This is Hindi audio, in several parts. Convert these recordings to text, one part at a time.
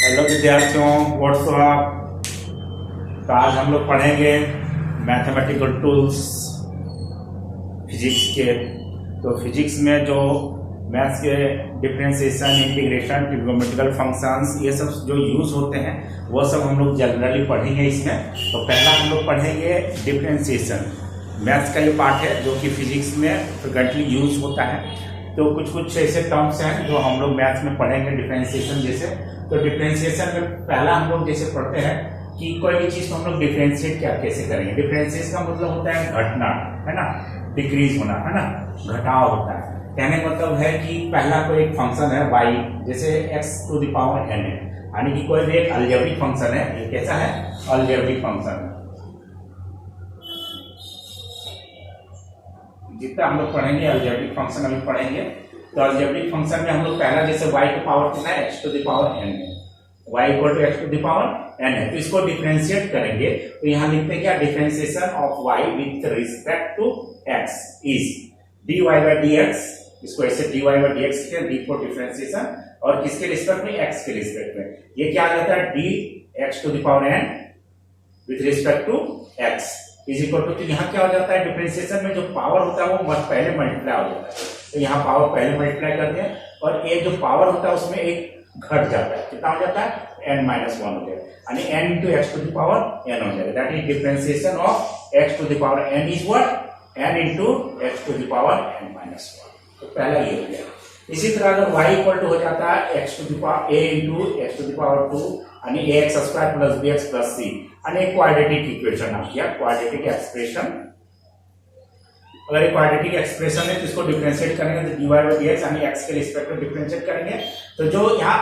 हेलो विद्यार्थियों, व्हाट्सअप। तो आज हम लोग पढ़ेंगे मैथमेटिकल टूल्स फिजिक्स के। तो फिजिक्स में जो मैथ्स के डिफरेंशिएशन, इंटीग्रेशन, ट्रिग्नोमेट्रिकल फंक्शंस, ये सब जो यूज होते हैं वो सब हम लोग जनरली पढ़ेंगे इसमें। तो पहला हम लोग पढ़ेंगे डिफरेंशिएशन। मैथ्स का ये पार्ट है जो कि फिजिक्स में फ्रिक्वेंटली यूज होता है। तो कुछ ऐसे टर्म्स हैं जो हम लोग मैथ्स में पढ़ेंगे डिफरेंशिएशन जैसे। तो डिफरेंशिएशन में पहला हम लोग जैसे पढ़ते हैं कि कोई भी चीज को हम लोग डिफरेंशिएट क्या कैसे करेंगे। डिफरेंशिएशन का मतलब होता है घटना, है ना, डिक्रीज होना, है ना, घटाव होता है। कहने का मतलब है कि पहला कोई एक फंक्शन है y, जैसे x to the power n है, यानी कि कोई भी एक अलजेब्रिक फंक्शन है। ये कैसा है? अलजेब्रिक फंक्शन है। जितना हम लोग पढ़ेंगे अलजेब्रिक फंक्शन अभी पढ़ेंगे। तो अलजेब्रिक फंक्शन में हम लोग पहला जैसे y की पावर कितना है? x to the power n है। y equal to x to the power n है। तो इसको डिफरेंशिएट करेंगे तो यहाँ लिखते हैं क्या? Differentiation of y with respect to x is dy by dx। इसको ऐसे dy बाई dx लिखते हैं, d फॉर डिफरेंशिएशन, और किसके रिस्पेक्ट में? x के रिस्पेक्ट में। ये क्या आ जाता है? dx to the power n with respect to x is equal to, तो यहाँ क्या हो जाता है? डिफरेंशिएशन में जो पावर होता है वो पहले मल्टीप्लाई हो जाता है। तो यहाँ पावर पहले मल्टीप्लाई करते हैं और ये जो पावर होता है उसमें एक घट जाता है। कितना हो जाता है? n माइनस वन हो जाएगा, यानी n into x to the power n हो जाएगा। That is differentiation of x to the power n is what? n into x to the power n minus one. तो पहला ये हो गया। इसी तरह अगर y इक्वल टू हो जाता है x to the power a into x to the power 2, यानी ax square plus bx plus c, यानी क्वाड्रेटिक इक्वेशन आ गया, क्वाड्रेटिक एक्सप्रेशन। अगर एक क्वाड्रेटिक एक्सप्रेशन है तो इसको डिफरेंशिएट करेंगे तो dy बाई dx, यानी x के रिस्पेक्ट में डिफरेंशिएट करेंगे। तो जो यहाँ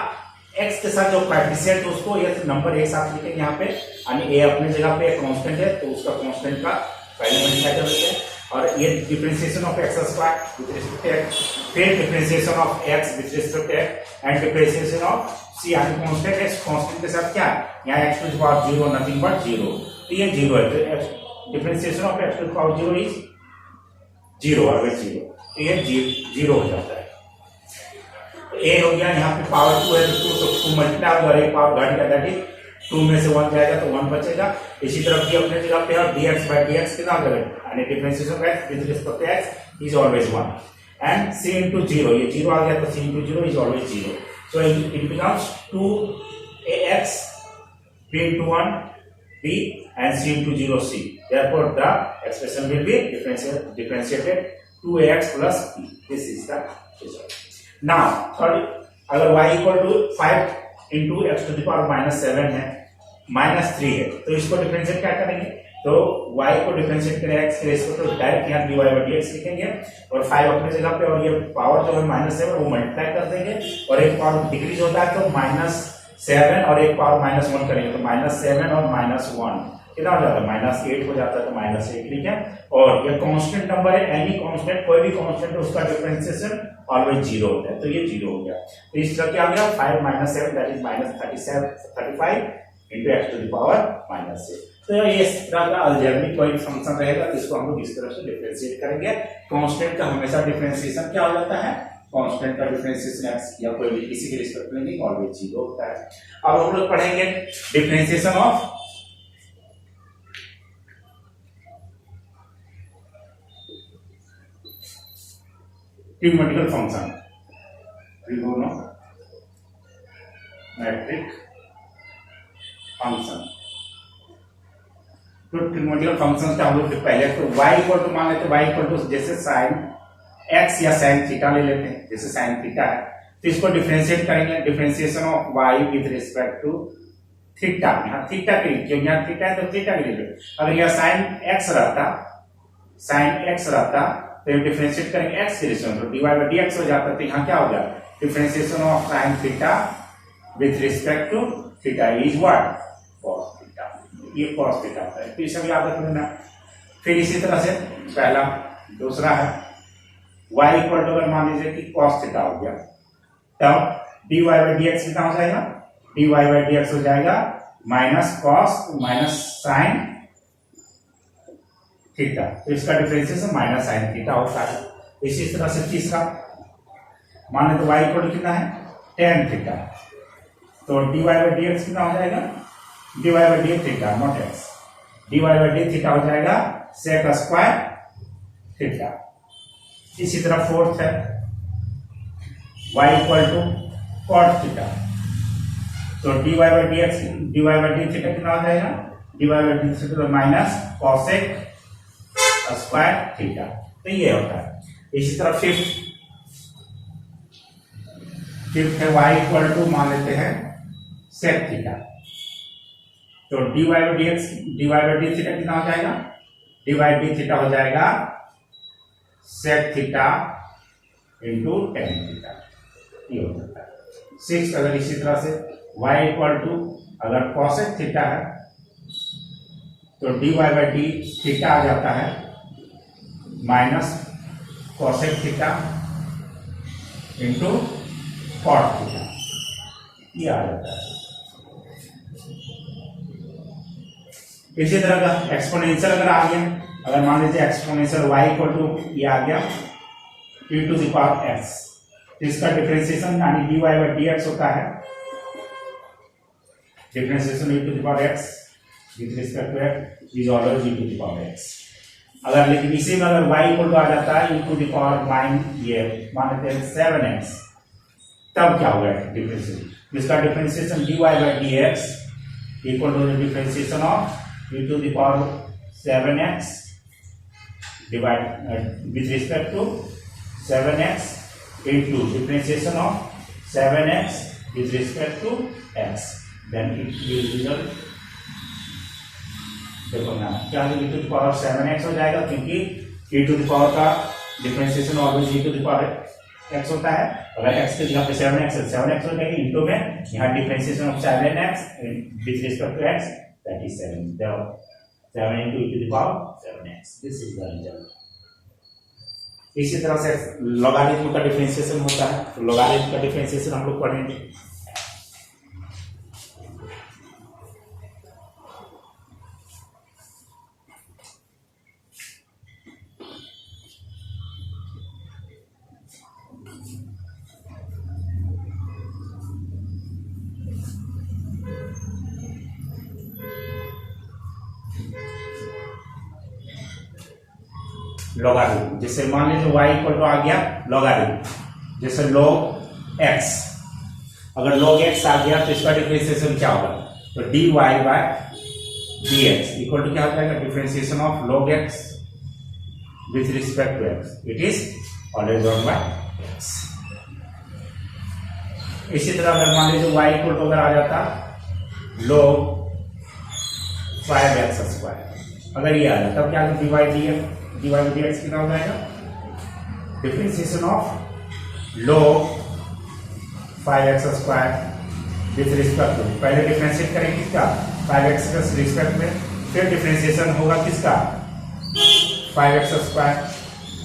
x के साथ जो कोएफिशिएंट है उसको ये नंबर एक साथ लिखेंगे यहाँ पे, यानी a अपने जगह पे कांस्टेंट है तो उसका कांस्टेंट का पहले मल्टीप्लाई कर देते हैं। और ये differentiation of x square with respect to x, फिर differentiation of x with respect to x and differentiation of c, यानी कांस्टेंट है, कांस्टेंट के साथ क्या है? यहाँ x to the power 0 nothing but 0, तो ये 0 है। तो differentiation of x to the power 0 is 0, always 0, तो ये 0 हो जाता है। तो a हो गया, यहाँ पे पावर 2 है तो 2 मल्टीप्लाई होगा, एक पावर घट गया, दैट इज 2 में से 1 जाएगा तो 1 बचेगा। इसी तरह b अपने जगह पे, और dx बाय dx कितना हो जाएगा? यानी differentiation of x with respect to x is always 1, and c into 0, ये 0 आ गया तो c into 0 is always 0। So it becomes 2ax, b into 1 b, and c into 0 c. Therefore, the expression will be differentiated 2ax plus b. This is the result. Now, third, अगर y equal to 5 into x to the power minus 7 है, minus 3 है, तो इसको डिफरेंशिएट क्या करेंगे? तो y को डिफरेंशिएट करें x के रेशियो तो डायरेक्ट यहाँ dy बाई dx लिखेंगे, और 5 अपने जगह पे, और ये पावर जो है माइनस 7 वो मल्टीप्लाई कर देंगे, और एक पावर डिक्रीज होता है तो माइनस 7 और एक पावर माइनस 1 करेंगे तो माइनस 7 और माइनस 1 कितना हो जाता है? माइनस 8 हो जाता है, तो माइनस 8 लिखे। और ये कांस्टेंट नंबर है, एनी कांस्टेंट, कोई भी कांस्टेंट उसका डिफरेंशिएशन ऑलवेज 0 होता है, तो ये 0 हो गया। तो इस तरह क्या हो गया? 5 minus 7 that is minus 35 into x to the power minus 6। तो ये इस तरह का अलजेब्रिक कोई फंक्शन रहेगा तो इसको हम लोग इस तरह से डिफरेंशिएट करेंगे। कांस्टेंट का हमेशा डिफरेंशिएशन क्या हो जाता है? कांस्टेंट का डिफरेंशिएशन x या कोई भी किसी के रिस्पेक्ट में नहीं, ऑलवेज 0 होता है। अब हम लोग पढ़ेंगे differentiation of trigonometrical function, trigonometric function. तो ट्रिग्नोमेट्रिकल फंक्शन का हम लोग पहले तो y इक्वल टू मान लेते हैं, y इक्वल टू जैसे sin x या sin थीटा ले लेते हैं, जैसे sin थीटा है तो इसको डिफरेंशिएट करेंगे। Differentiation of y with respect to theta, यहाँ थीटा के लिए, क्योंकि यहाँ थीटा है तो थीटा के लिए। अगर यहाँ sin x रहता तो ये डिफरेंशिएट करेंगे x के रिस्पेक्ट में, तो dy बाई dx हो जाता है। तो यहाँ क्या हो गया? Differentiation of sin theta with respect to theta is what? cos theta. ये cos थीटा होता है, तो इसे भी याद रखना। फिर इसी तरह से पहला दूसरा है y इक्वल टू, अगर मान लीजिए कि cos थीटा हो गया, तब dy बाई dx कितना हो जाएगा? dy बाई dx हो जाएगा minus cos minus sin theta, तो इसका डिफरेंशिएशन माइनस sin थीटा होता है। इसी तरह से तीसरा मान लेते y इक्वल टू कितना है? tan थीटा, तो dy बाई डी एक्स कितना हो जाएगा, dy by d theta naught x, dy by d theta हो जाएगा सेक स्क्वायर थीटा। इसी तरह फोर्थ है y equal to cot theta, तो dy by d x dy by d theta कितना हो जाएगा, dy by d theta minus cosec square theta. तो ये होता है। इसी तरह फिफ्थ है y इक्वल टू मान लेते हैं सेक थीटा, तो dy by d x dy by d theta कितना हो जाएगा, dy बाई डी थीटा हो जाएगा sec theta into tan theta, ये हो जाता है। सिक्स अगर इसी तरह से y इक्वल टू अगर कॉसेक थीटा है तो dy बाई डी थीटा आ जाता है minus cosec theta into cot theta, ये आ जाता है। इसी तरह का एक्सपोनेंशियल अगर आ गया, अगर मान लीजिए एक्सपोनेंशियल y इक्वल टू ये आ गया e to the power x, तो इसका डिफरेंशिएशन यानी dy बाई डी एक्स होता है differentiation e to the power x with respect to x is always e to the power x। अगर लेकिन इसी में अगर y इक्वल टू आ जाता है e to the power minus ये मान लेते हैं 7x, तब क्या होगा डिफरेंशिएशन, इसका differentiation dy by d x equal to the differentiation of e to the power 7x divided with respect to 7x into differentiation of 7x with respect to x, then it will result, देखो ना क्या e to the power 7x हो जाएगा, क्योंकि e to the power का differentiation always e to the power x होता है। अगर x के जगह पे 7x है 7x हो जाएगा, इंटू में यहाँ differentiation of 7x with respect to x, that is 7. Therefore, 7 into e to the power 7x. This is the result. इसी तरह से लॉगरिथम का डिफरेंशिएशन होता है, तो लॉगरिथम का डिफरेंशिएशन हम लोग पढ़ेंगे। लॉगरिथम जैसे मान लीजिए y इक्वल टू आ गया लॉगरिथम, जैसे log x, अगर log x आ गया तो इसका डिफरेंशिएशन क्या होगा, तो dy by dx equal to क्या हो जाएगा, differentiation of log x with respect to x, it is always 1 by x। इसी तरह अगर मान लीजिए y इक्वल टू अगर आ जाता log 5x स्क्वायर, अगर ये आ जाता तब क्या dy बाई dx कितना हो जाएगा, differentiation of log 5x square with respect to, पहले डिफरेंशिएट करेंगे किसका 5x के रिस्पेक्ट में, फिर डिफरेंशिएशन होगा किसका 5x square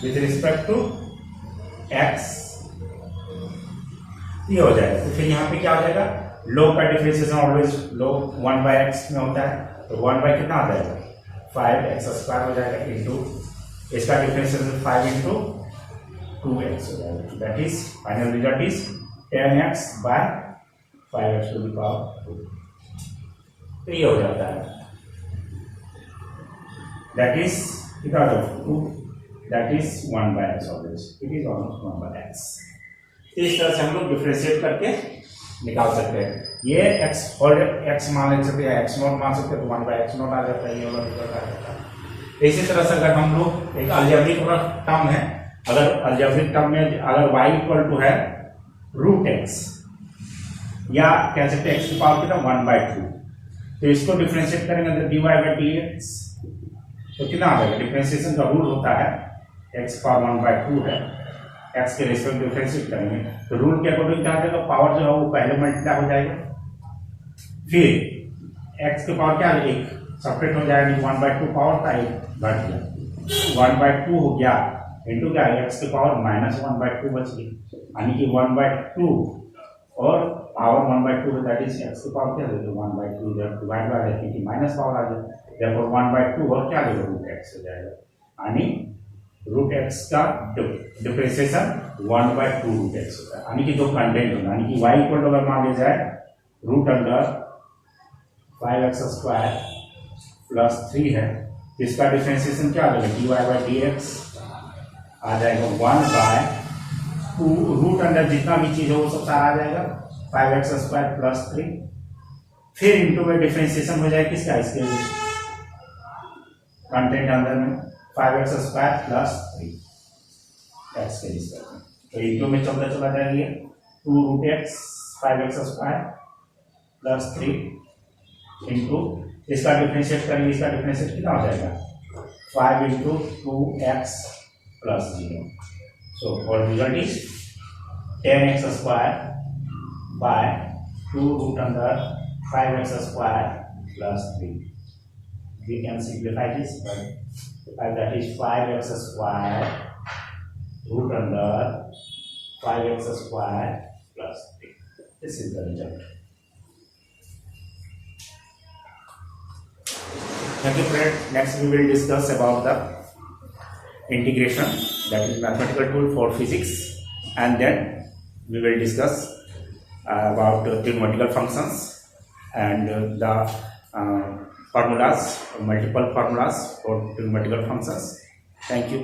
with respect to x, ये हो जाएगा। तो फिर यहाँ पे क्या हो जाएगा, log का differentiation always log 1 by x में होता है, तो 1 बाई कितना आ जाएगा 5x स्क्वायर हो जाएगा, इंटू इसका डिफरेंशिएशन 5 इंटू 2x हो जाएगा, that is final result is 10x by 5x to the power 2, तो ये हो जाता है, दैट इज कितना हो 2, that is 1 by x always, it is almost 1 by x। इस तरह से हम लोग डिफरेंशिएट करके निकाल सकते हैं। ये x होल x मान ले सकते हैं, x नॉट मान सकते हैं, तो 1 बाय x नॉट आ जाता है, ये वाला रिजल्ट आ जाता है। इसी तरह से अगर हम लोग एक अलजेब्रिक टर्म है, अगर अलजेब्रिक टर्म में अगर y इक्वल टू है रूट x, या कह सकते हैं x की पावर कितना 1 बाई 2, तो इसको डिफरेंशिएट करेंगे तो dy बाई dx, तो कितना आ जाएगा, डिफरेंशिएशन का रूल होता है x पावर 1 बाई 2 है, x के रेस्पेक्ट डिफरेंशिएट करेंगे तो रूल के अकॉर्डिंग क्या आ जाएगा, पावर जो है वो पहले मल्टीप्लाई हो जाएगा, फिर x की पावर क्या है 1 सेपरेट हो जाएगा, 1 बाई 2 पावर था 1 घट गया, 1 बाई 2 हो गया इंटू क्या है x की पावर माइनस 1 बाई 2 बच गई, यानी कि 1 बाई 2 और पावर 1 बाई 2 है, दैट इज x की पावर क्या है, तो 1 बाई 2 जब डिवाइड बाय है कि माइनस पावर आ जाए, therefore 1 बाई 2 और क्या देगा रूट x हो जाएगा, यानी रूट x का डिफरेंशिएशन 1 बाई 2 रूट x होता है, यानी कि जो कंटेंट होगा, यानी कि y इक्वल टू अगर मान लिया जाए रूट अंडर 5x² प्लस 3 है, इसका डिफरेंशिएशन क्या आ जाएगा, dy बाई डी एक्स आ जाएगा 1/2 रूट अंडर जितना भी चीज है वो सब सारा आ जाएगा 5x² प्लस 3, फिर इंटू में डिफरेंशिएशन हो जाएगा किसका, इसके कंटेंट अंदर में 5x² प्लस 3 एक्स के रिस्पेक्ट में, तो इंटू में चलता चला जाएगी 2√x 5x² प्लस 3 इंटू इसका डिफरेंशिएट करेंगे, इसका डिफरेंशिएट कितना हो जाएगा 5 इंटू 2x प्लस 0, सो और result is 10x² by 2√5x² plus 3. We can simplify this, but that is 5x² root under 5x² plus 3. This is the result. Thank you, friend. Next we will discuss about the integration, that is mathematical tool for physics, and then we will discuss about trigonometrical functions and the formulas, multiple formulas for trigonometrical functions. Thank you.